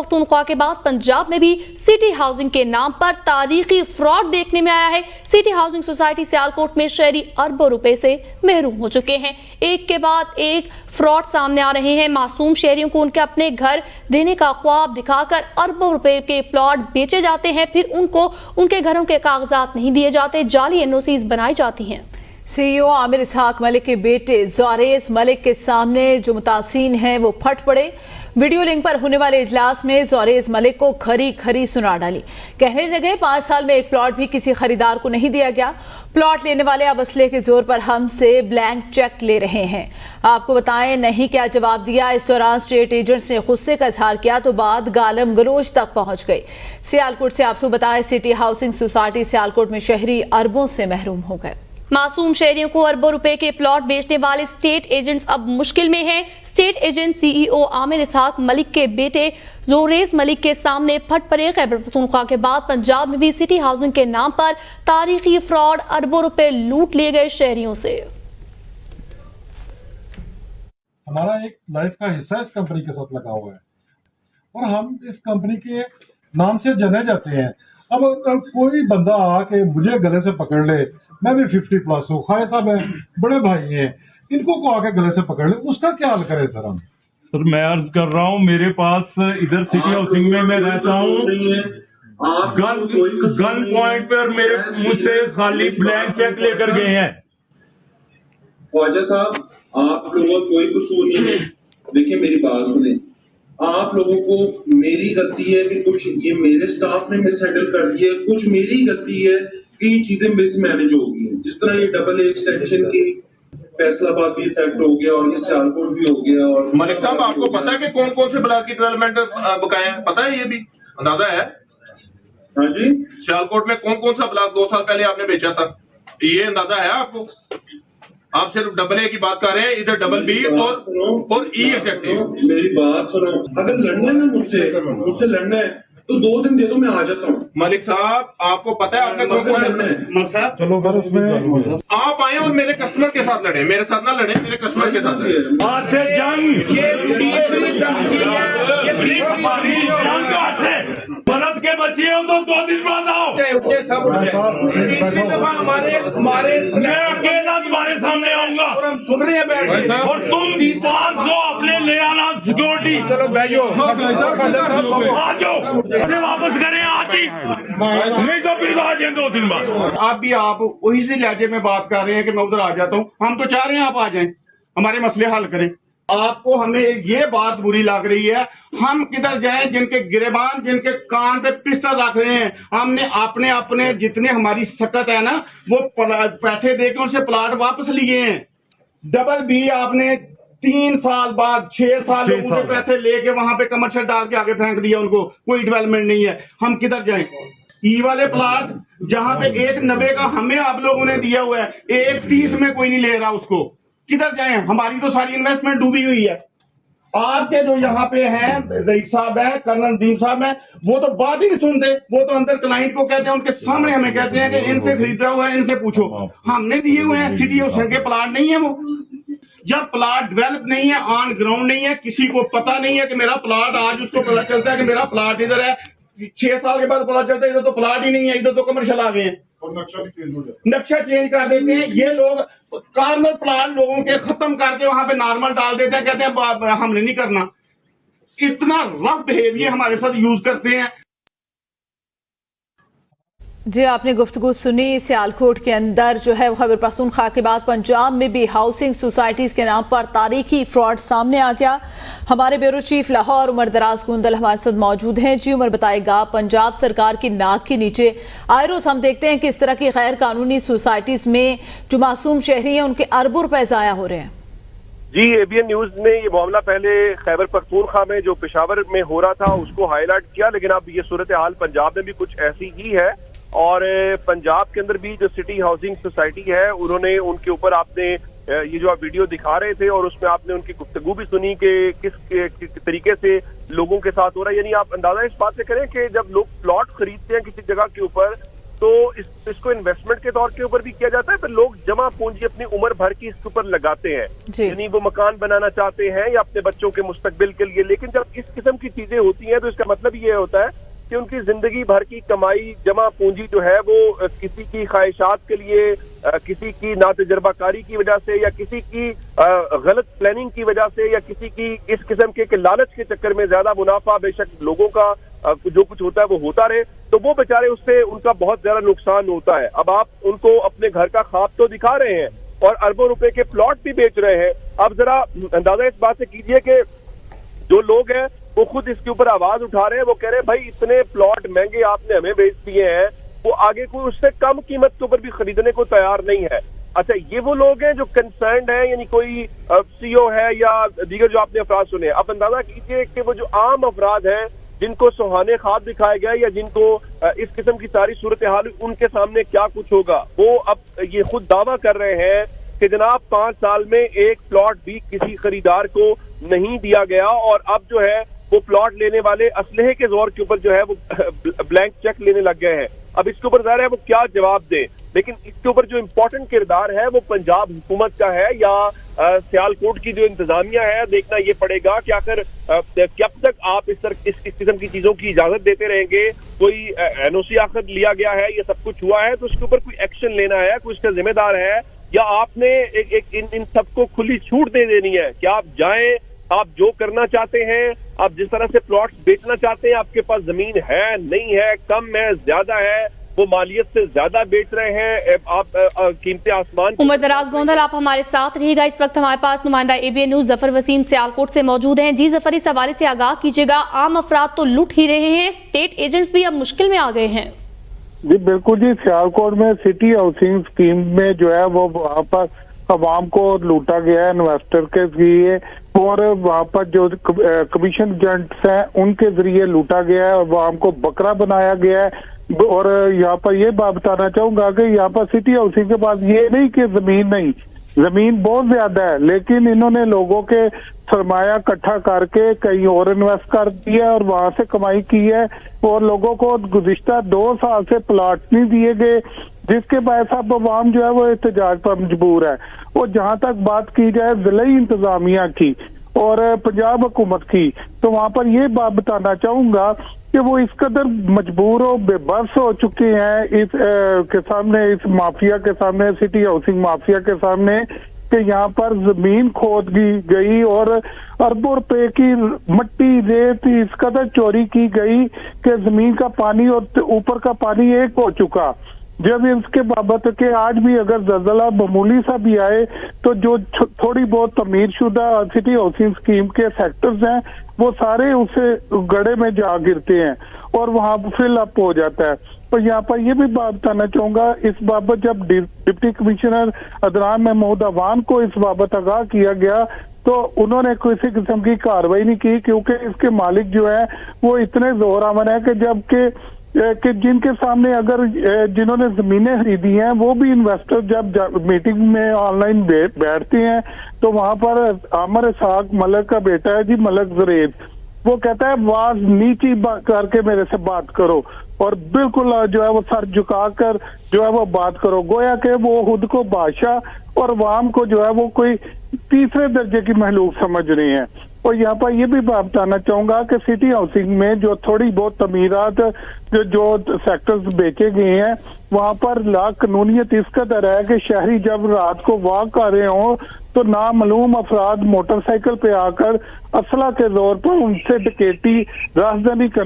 पख्तूनख्वा के बाद पंजाब में भी सिटी हाउसिंग के नाम पर तारीखी फ्रॉड देखने में आया है। सिटी हाउसिंग सोसाइटी सियालकोट में शहरी अरबों रुपए से महरूम हो चुके हैं। एक के बाद एक फ्रॉड सामने आ रहे हैं। मासूम शहरियों को उनके अपने घर देने का ख्वाब दिखाकर अरबों रुपए के प्लॉट बेचे जाते हैं, फिर उनको उनके घरों के कागजात नहीं दिए जाते, जाली एनओसीज बनाई जाती हैं। सीईओ आमिर इसहाक मलिक के बेटे ज़ारेस मलिक के सामने जो मुतासिन हैं वो फट पड़े। वीडियो लिंक पर होने वाले इजलास में ज़ारेस मलिक को खरी खरी सुना डाली। कहने लगे 5 साल में एक प्लॉट भी किसी खरीदार को नहीं दिया गया। प्लॉट लेने वाले अब असले के जोर पर हमसे ब्लैंक चेक ले रहे हैं। आपको बताएं नहीं क्या जवाब दिया। इस दौरान स्टेट एजेंट्स ने गुस्से का इजहार किया तो बात गालम गलोच तक पहुंच गई। सियालकोट से आपको बताएं सिटी हाउसिंग सोसाइटी सियालकोट में शहरी अरबों से महरूम हो गए। मासूम शहरियों को अरबों रुपए के प्लॉट बेचने वाले स्टेट एजेंट्स अब मुश्किल में हैं। स्टेट एजेंट सीईओ आमिर इसहाक मलिक के बेटे ज़ारेस मलिक के सामने फट पड़े। खैबर पख्तूनख्वा के बाद पंजाब में भी सिटी हाउसिंग के नाम पर तारीखी फ्रॉड, अरबों रुपए लूट लिए गए शहरियों से। हमारा एक लाइफ का हिस्सा इस कंपनी के साथ लगा हुआ है और हम इस कंपनी के नाम से जाने जाते हैं। अब अगर कोई बंदा आके मुझे गले से पकड़ ले, मैं भी 50+ हूँ, खाए साहब हैं, बड़े भाई हैं, इनको को आके गले से पकड़ ले, उसका क्या हाल करें सर हम? सर मैं अर्ज कर रहा हूँ, मेरे पास इधर सिटी हाउसिंग में मैं रहता हूँ, गन पॉइंट पर मेरे मुझसे खाली ब्लैंक चेक लेकर गए हैं। ख्वाजा साहब, आप लोगों का कोई कसूर नहीं है। देखिए मेरी बात सुने, आप लोगों को मेरी गलती है कि कुछ ये मेरे स्टाफ ने मिसहैंडल कर दिया है, कुछ मेरी गलती है कि ये चीजें मिसमैनेज हो गई हैं। जिस तरह ये डबल एक्सटेंशन की फैसलाबाद भी इफेक्ट हो गया और ये सियालकोट भी हो गया। और मलिक साहब, आपको पता है कि कौन कौन से ब्लॉक की डेवलपमेंट बकाए हैं? पता है, ये भी अंदाजा है? हाँ जी, सियालकोट में कौन कौन सा ब्लॉक 2 साल पहले आपने बेचा था, ये अंदाजा है आपको? आप सिर्फ डबल ए की बात कर रहे हैं, इधर डबल बी और ई एग्जेक्टिव। मेरी बात सुनो, अगर लड़ना है ना मुझसे लड़ना है तो 2 दिन दे दो, मैं आ जाता हूँ। मलिक साहब, आपको पता है आपने कौन कौन लड़ना है? चलो सर उसमें आप आए और मेरे कस्टमर के साथ लड़े, मेरे साथ ना लड़े, मेरे कस्टमर के साथ लड़े। आज से जंग, ये बरत के बच्चे हो तो 2 दिन बाद आओ। सब उठ जाए। तीसरी दफा हमारे मैं अकेला तुम्हारे सामने आऊंगा और हम सुन रहे हैं बैठ के। और तुम 500 अपने ले आना सिक्योरिटी। चलो बैठो, आ जाओ, इसे वापस करें आज ही, नहीं तो फिर आ जाए 2 दिन बाद। आप वही से लहजे में बात कर रहे हैं कि मैं उधर आ जाता हूँ। हम तो चाह रहे हैं आप आ जाएं, हमारे मसले हल करें। आपको हमें ये बात बुरी लग रही है, हम किधर जाएं? जिनके गिरेबान, जिनके कान पे पिस्टल रख रहे हैं, हमने अपने जितने हमारी सकत है ना, वो पैसे देके उनसे प्लाट वापस लिए हैं। डबल बी आपने 3 साल बाद 6 साल लोगों से पैसे लेके वहां पे कमर्शियल डाल के आगे फेंक दिया, उनको कोई डेवलपमेंट नहीं है। हम किधर जाएं? ई वाले प्लाट जहां पे 190 का हमें आप लोगों ने दिया हुआ है, 130 में कोई नहीं ले रहा उसको, किधर जाएं? हमारी तो सारी इन्वेस्टमेंट डूबी हुई है। आपके जो यहाँ पे हैं रईस साहब है, कर्नल नदीम साहब है, वो तो बात ही नहीं सुनते। वो तो अंदर क्लाइंट को कहते हैं, उनके सामने हमें कहते हैं कि इनसे खरीदा हुआ है, इनसे पूछो। हमने दिए हुए हैं, सिटी हाउसिंग के प्लाट नहीं है वो। जब प्लाट डेवलप नहीं है, ऑन ग्राउंड नहीं है, किसी को पता नहीं है कि मेरा प्लाट, आज उसको पता चलता है कि मेरा प्लाट इधर है, 6 साल के बाद पता चलता है इधर तो प्लाट ही नहीं है, इधर तो कमर्शियल आ गए हैं और नक्शा चेंज कर देते हैं। ये लोग कार्नर प्लान लोगों के खत्म करके वहां पे नॉर्मल डाल देते हैं, कहते हैं हमने नहीं करना। इतना रफ बिहेवियर हमारे साथ यूज करते हैं। जी आपने गुफ्तगू सुनी। सियालकोट के अंदर जो है खैबर पख्तूनख्वा के बाद पंजाब में भी हाउसिंग सोसाइटीज़ के नाम पर तारीखी फ्रॉड सामने आ गया। हमारे ब्यूरो चीफ लाहौर उमर दराज गुंदल हमारे साथ मौजूद हैं। जी उमर, बताएगा पंजाब सरकार की नाक के नीचे आए रोज हम देखते हैं कि इस तरह की गैर कानूनी सोसाइटीज़ में जो मासूम शहरी हैं उनके अरबों रुपए ज़ाया हो रहे हैं। जी, एबीएन न्यूज ने ये मामला पहले खैबर पख्तूनख्वा में जो पेशावर में हो रहा था उसको हाईलाइट किया, लेकिन अब ये सूरत हाल पंजाब में भी कुछ ऐसी ही है। और पंजाब के अंदर भी जो सिटी हाउसिंग सोसाइटी है, उन्होंने उनके ऊपर आपने ये जो आप वीडियो दिखा रहे थे और उसमें आपने उनकी गुफ्तगू भी सुनी कि किस तरीके से लोगों के साथ हो रहा है। यानी आप अंदाजा इस बात से करें कि जब लोग प्लॉट खरीदते हैं किसी जगह के ऊपर तो इसको इन्वेस्टमेंट के तौर के ऊपर भी किया जाता है, फिर लोग जमा पूंजी अपनी उम्र भर की इसके ऊपर लगाते हैं, यानी वो मकान बनाना चाहते हैं या अपने बच्चों के मुस्तकबिल के लिए। लेकिन जब इस किस्म की चीजें होती हैं तो इसका मतलब ये होता है कि उनकी जिंदगी भर की कमाई जमा पूंजी जो है वो किसी की ख्वाहिशात के लिए, किसी की नातजुर्बाकारी की वजह से, या किसी की गलत प्लानिंग की वजह से, या किसी की इस किस्म के लालच के चक्कर में ज्यादा मुनाफा, बेशक लोगों का जो कुछ होता है वो होता रहे, तो वो बेचारे उससे उनका बहुत ज्यादा नुकसान होता है। अब आप उनको अपने घर का ख्वाब तो दिखा रहे हैं और अरबों रुपए के प्लॉट भी बेच रहे हैं। अब जरा अंदाजा इस बात से कीजिए कि जो लोग हैं वो खुद इसके ऊपर आवाज उठा रहे हैं, वो कह रहे हैं भाई इतने प्लॉट महंगे आपने हमें बेच दिए हैं, वो आगे कोई उससे कम कीमत के ऊपर भी खरीदने को तैयार नहीं है। अच्छा, ये वो लोग हैं जो कंसर्न्ड हैं, यानी कोई सीईओ है या दीगर जो आपने अफराद सुने। अब अंदाजा कीजिए कि वो जो आम अफराद हैं जिनको सुहाने ख्वाब दिखाए गए या जिनको इस किस्म की सारी सूरत हाल, उनके सामने क्या कुछ होगा। वो अब ये खुद दावा कर रहे हैं कि जनाब 5 साल में एक प्लॉट भी किसी खरीदार को नहीं दिया गया, और अब जो है वो प्लॉट लेने वाले असलहे के जोर के ऊपर जो है वो ब्लैंक चेक लेने लग गए हैं। अब इसके ऊपर ज़ाहिर है वो क्या जवाब दे, लेकिन इसके ऊपर जो इम्पोर्टेंट किरदार है वो पंजाब हुकूमत का है या सियालकोट की जो इंतजामिया है। देखना ये पड़ेगा कि आखिर कब तक आप इस किस्म की चीजों की इजाजत देते रहेंगे। कोई एनओसी आखिर लिया गया है, ये सब कुछ हुआ है, तो उसके ऊपर कोई एक्शन लेना है, कोई इसका जिम्मेदार है, या आपने इन सबको खुली छूट दे देनी है कि आप जाएं, आप जो करना चाहते हैं, आप जिस तरह से प्लॉट्स बेचना चाहते हैं, आपके पास जमीन है नहीं है, कम है ज्यादा है, वो मालियत से ज्यादा बेच रहे हैं, आप कीमतें आसमान। उमर दराज गोंधल, आप हमारे साथ रहिएगा। इस वक्त हमारे पास नुमाइंदा ABN न्यूज जफर वसीम सियालकोट से मौजूद हैं। जी जफर, इस हवाले से आगाह कीजिएगा। आम अफराद तो लूट ही रहे हैं, स्टेट एजेंट्स भी अब मुश्किल में आ गए हैं। जी बिल्कुल जी, सियालकोट में सिटी हाउसिंग स्कीम में जो है वो वहाँ पर अवाम को लूटा गया है इन्वेस्टर के जरिए, और वहाँ पर जो कमीशन एजेंट्स हैं उनके जरिए लूटा गया है, अवाम को बकरा बनाया गया है। और यहाँ पर ये बात बताना चाहूंगा कि यहाँ पर सिटी हाउसिंग के पास ये नहीं कि जमीन नहीं, जमीन बहुत ज्यादा है, लेकिन इन्होंने लोगों के सरमाया इकट्ठा करके कहीं और इन्वेस्ट कर दिया और वहां से कमाई की है, और लोगों को गुज़िश्ता 2 साल से प्लाट नहीं दिए गए, जिसके बाद अब अवाम जो है वो एहतजाज पर मजबूर है। और जहां तक बात की जाए जिले इंतजामिया की और पंजाब हुकूमत की, तो वहां पर ये बात बताना चाहूंगा कि वो इस कदर मजबूर और बेबस हो चुके हैं इस के सामने, इस माफिया के सामने, सिटी हाउसिंग माफिया के सामने, कि यहाँ पर जमीन खोद गई और अरबों रुपए की मट्टी रेत इस कदर चोरी की गई कि जमीन का पानी और ऊपर का पानी एक हो चुका। जब इसके बाबत के आज भी अगर ज़लज़ला मामूली सा भी आए तो जो थोड़ी बहुत तमीर शुदा सिटी हाउसिंग स्कीम के सेक्टर्स हैं वो सारे उसे गड्ढे में जा गिरते हैं और वहाँ फिल अप हो जाता है। तो यहाँ पर ये भी बात बताना चाहूंगा, इस बाबत जब डिप्टी कमिश्नर अदनान महमूद अवान को इस बाबत आगाह किया गया तो उन्होंने किसी किस्म की कार्रवाई नहीं की, क्योंकि इसके मालिक जो है वो इतने जोरावर है कि जबकि जिनके सामने अगर जिन्होंने जमीनें खरीदी हैं वो भी इन्वेस्टर जब मीटिंग में ऑनलाइन बैठते हैं तो वहां पर आमर इसहाक मलक का बेटा है जी, मलक जरेद, वो कहता है आवाज नीची करके मेरे से बात करो और बिल्कुल जो है वो सर झुकाकर जो है वो बात करो, गोया के वो खुद को बादशाह और अवाम को जो है वो कोई तीसरे दर्जे की महलूक समझ रहे हैं। और यहाँ पर ये भी बात बताना चाहूंगा कि सिटी हाउसिंग में जो थोड़ी बहुत तमीरात जो सेक्टर्स बेचे गए हैं वहां पर लाकानूनियत इस कदर है कि शहरी जब रात को वॉक कर रहे हों तो नामालूम अफराद मोटरसाइकिल पे आकर असला के जोर पर उनसे डकैती राजधानी